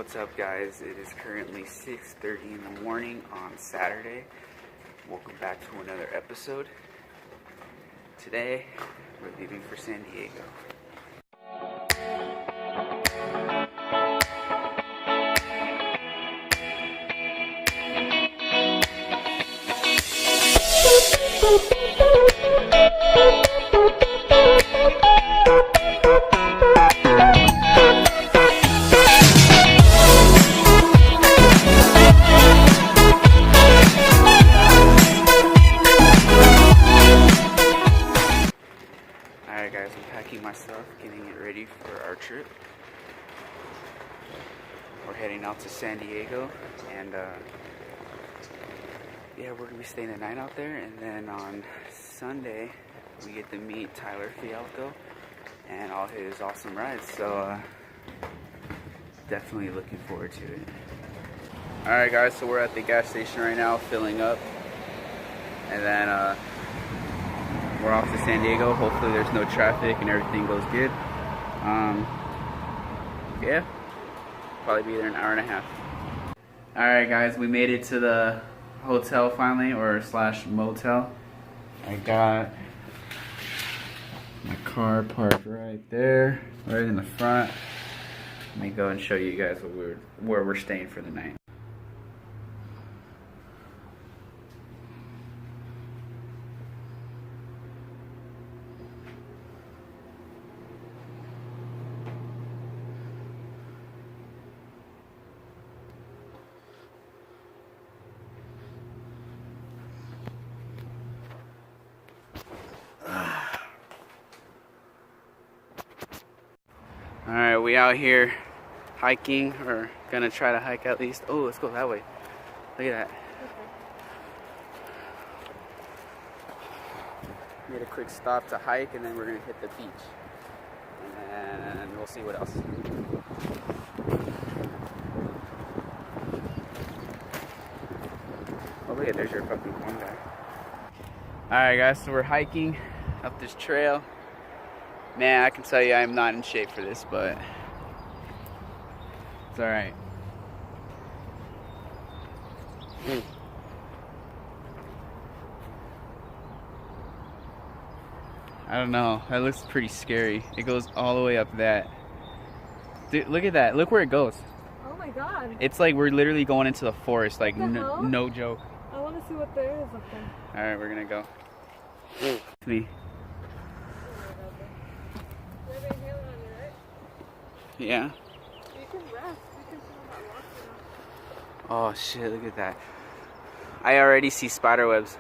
What's up, guys? It is currently 6:30 in the morning on Saturday. Welcome back to another episode. Today, we're leaving for San Diego. Alright guys, I'm packing my stuff, getting it ready for our trip. We're heading out to San Diego, and yeah, we're going to be staying the night out there, and then on Sunday, we get to meet Tyler Fialko and all his awesome rides, so definitely looking forward to it. Alright guys, so we're at the gas station right now, filling up, and then we're off to San Diego. Hopefully there's no traffic and everything goes good. Yeah, probably be there in an hour and a half. Alright guys, we made it to the hotel finally, or slash motel. I got my car parked right there, right in the front. Let me go and show you guys where we're staying for the night. Alright, we out here hiking, or gonna try to hike at least. Oh, let's go that way. Look at that. Made a quick stop to hike, and then we're gonna hit the beach. And we'll see what else. Oh, look at, there's your fucking one guy. Alright guys, so we're hiking up this trail. Man, I can tell you I'm not in shape for this, but it's alright. I don't know. That looks pretty scary. It goes all the way up that. Dude, look at that. Look where it goes. Oh my god. It's like we're literally going into the forest. Like, no joke. I want to see what there is up there. Alright, we're gonna go. Me. Yeah. You can rest. You can feel that walking. Oh shit, look at that. I already see spider webs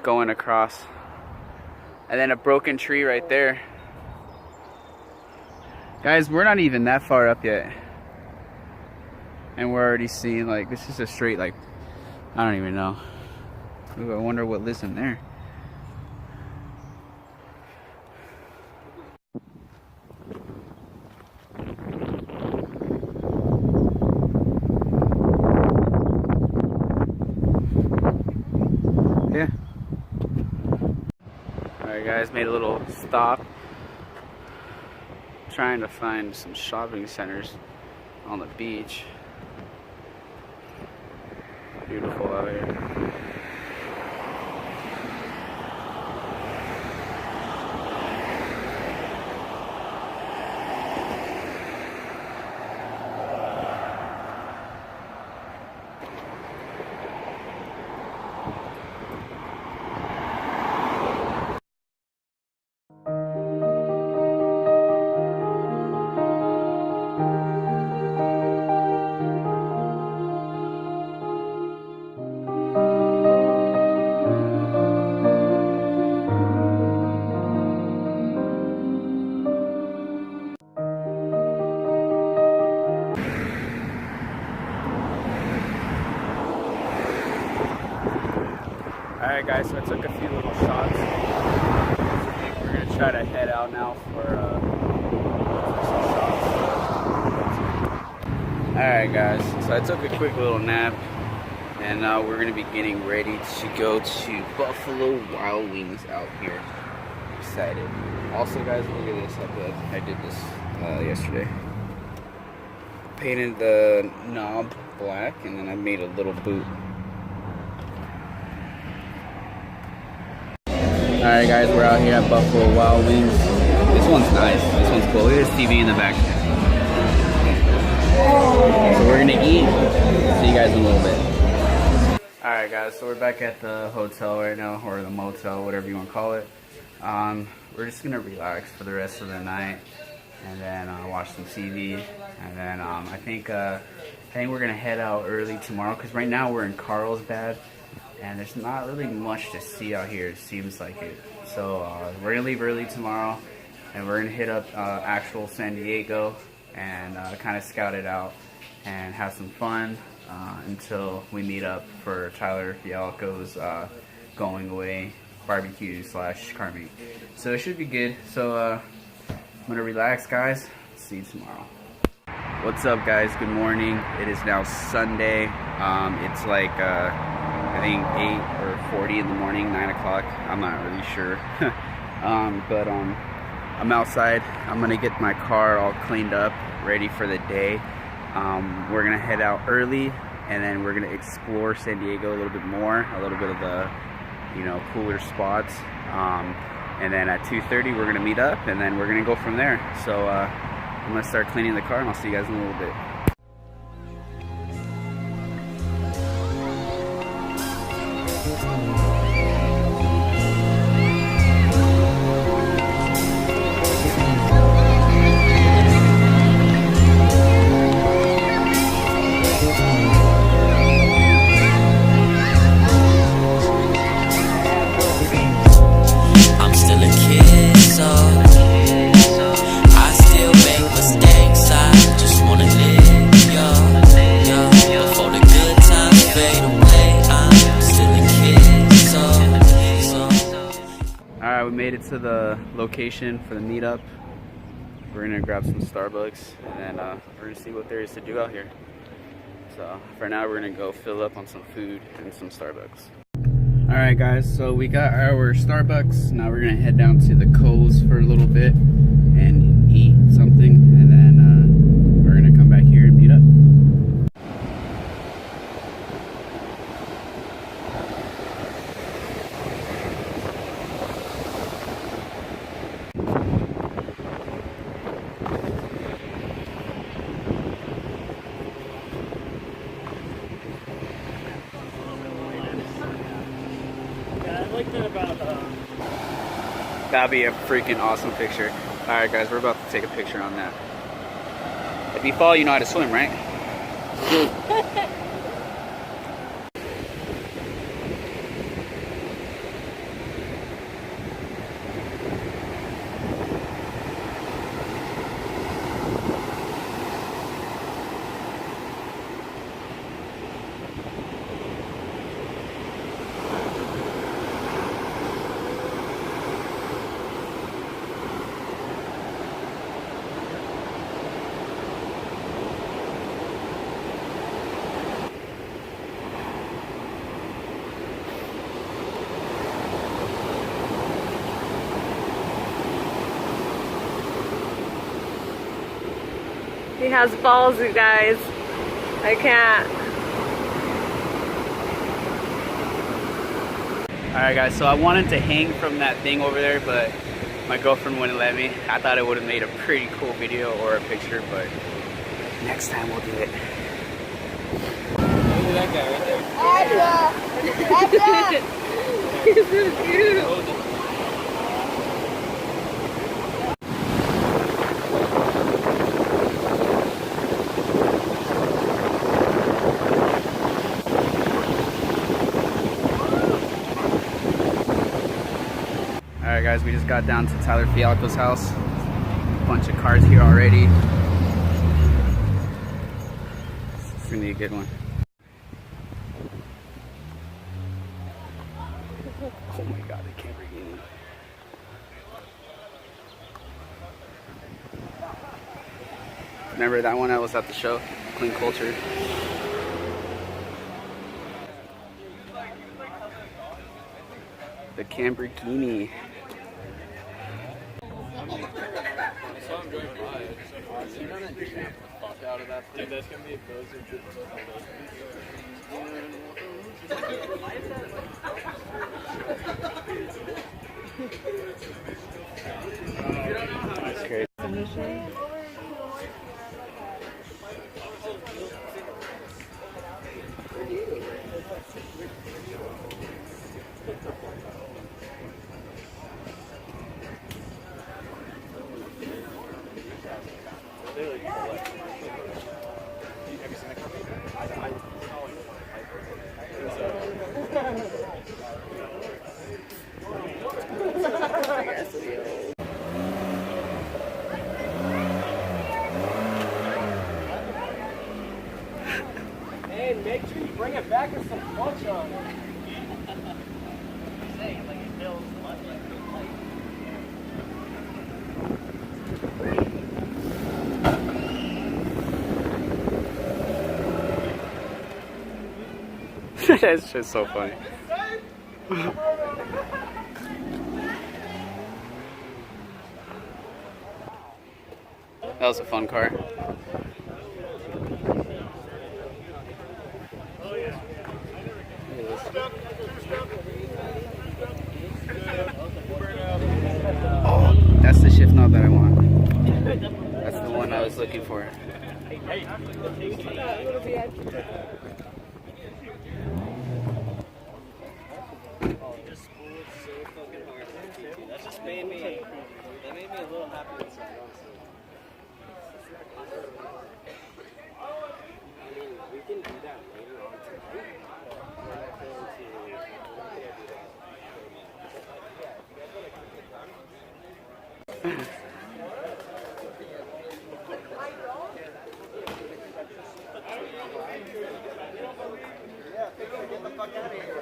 going across. And then a broken tree right there. Guys, we're not even that far up yet. And we're already seeing, like, this is a straight, like, I don't even know. Ooh, I wonder what lives in there. Yeah. Alright guys, made a little stop. Trying to find some shopping centers on the beach. Beautiful out here. Alright guys, so I took a few little shots. We're going to try to head out now for some shots. Alright guys, so I took a quick little nap, and now we're going to be getting ready to go to Buffalo Wild Wings out here. Excited. Also guys, look at this, I did this yesterday. painted the knob black, and then I made a little boot. Alright guys, we're out here at Buffalo Wild Wings. This one's nice. This one's cool. Look at this TV in the back. So we're gonna eat. See you guys in a little bit. Alright guys, so we're back at the hotel right now, or the motel, whatever you want to call it. We're just gonna relax for the rest of the night, and then watch some TV, and then I think we're gonna head out early tomorrow, because right now we're in Carlsbad, and there's not really much to see out here, it seems like it. So we're gonna leave early tomorrow, and we're gonna hit up actual San Diego, and kind of scout it out, and have some fun until we meet up for Tyler Fialko's going away barbecue / car meet. So it should be good. So I'm gonna relax, guys. See you tomorrow. What's up, guys? Good morning. It is now Sunday. It's like I think 8:40 in the morning, 9 o'clock. I'm not really sure. But I'm outside. I'm gonna get my car all cleaned up, ready for the day. We're gonna head out early, and then we're gonna explore San Diego a little bit more, a little bit of the, you know, cooler spots. And then at 2:30 we're gonna meet up, and then we're gonna go from there. So I'm gonna start cleaning the car, and I'll see you guys in a little bit. Alright, we made it to the location for the meetup. We're gonna grab some Starbucks, and then we're gonna see what there is to do out here. So for now, we're gonna go fill up on some food and some Starbucks. Alright guys, so we got our Starbucks. Now we're gonna head down to the Coles for a little bit and eat something, and then we're gonna come back here and meet up. That'd be a freaking awesome picture. Alright guys, we're about to take a picture on that. If you fall, you know how to swim, right? He has balls, you guys. I can't. Alright guys, so I wanted to hang from that thing over there, but my girlfriend wouldn't let me. I thought it would have made a pretty cool video or a picture, but next time we'll do it. Look at that guy right there. He's so cute. Alright guys, we just got down to Tyler Fialko's house. A bunch of cars here already. It's gonna be a good one. Oh my god, I can't bring it in. Remember that one that was at the show? Clean Culture. The Lamborghini. out of that. Dude, that's gonna be those are good. That's crazy. Hey, make sure you bring it back with some clutch on it. That's just so funny. That was a fun car. Oh, that's the shift knob that I want. That's the one I was looking for. That just made me a little happy inside, honestly. I mean, we can do that later on tonight. We're not going get the fuck out of here.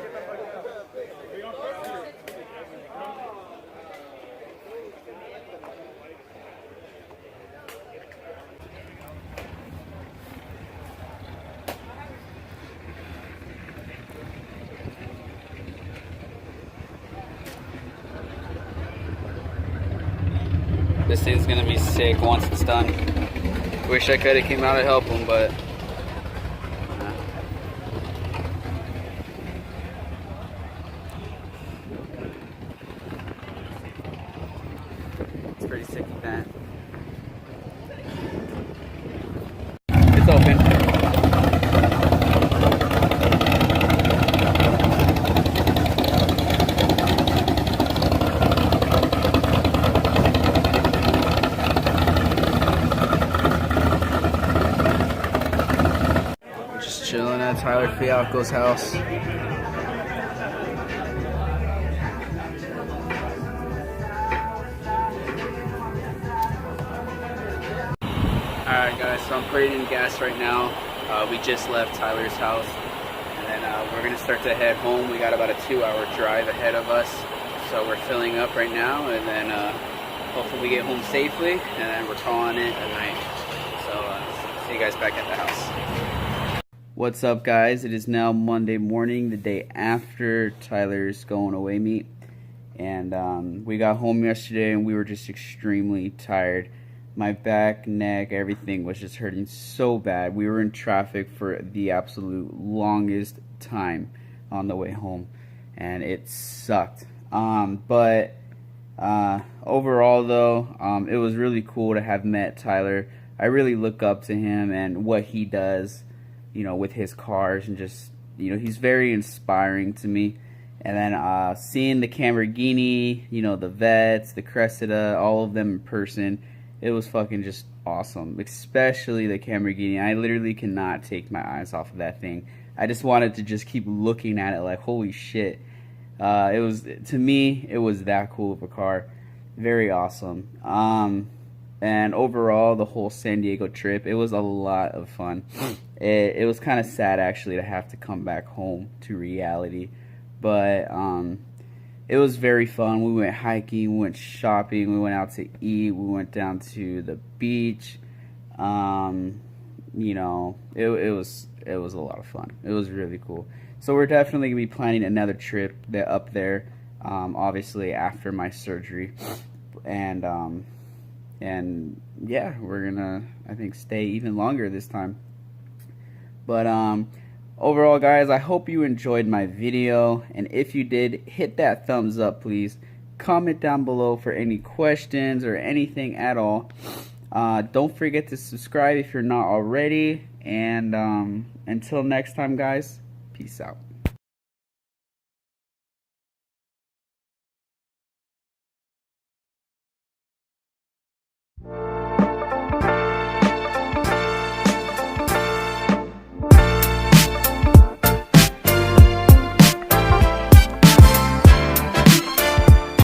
This thing's gonna be sick once it's done. Wish I could have came out to help him, but it's pretty sick with that. It's open. Chilling at Tyler Fialko's house. Alright guys, so I'm putting in gas right now. We just left Tyler's house and then we're going to start to head home. We got about a 2-hour drive ahead of us. So we're filling up right now and then hopefully we get home safely and then we're calling it a night. So see you guys back at the house. What's up guys, it is now Monday morning, the day after Tyler's going away meet, and we got home yesterday and we were just extremely tired. My back, neck, everything was just hurting so bad. We were in traffic for the absolute longest time on the way home and it sucked. But overall though, it was really cool to have met Tyler. I really look up to him and what he does, you know, with his cars, and just, you know, he's very inspiring to me. And then seeing the Lamborghini, you know, the Vets, the Cressida, all of them in person, it was fucking just awesome. Especially the Lamborghini. I literally cannot take my eyes off of that thing. I just wanted to just keep looking at it like, holy shit. It was, to me, it was that cool of a car. Very awesome. And overall, the whole San Diego trip, it was a lot of fun. It was kind of sad, actually, to have to come back home to reality. But it was very fun. We went hiking, we went shopping, we went out to eat, we went down to the beach. You know, it was a lot of fun. It was really cool. So we're definitely going to be planning another trip up there, obviously after my surgery. And And yeah, we're gonna, I think, stay even longer this time. But overall, guys, I hope you enjoyed my video, and if you did, hit that thumbs up, please. Comment down below for any questions or anything at all. Don't forget to subscribe if you're not already, and until next time, guys, peace out.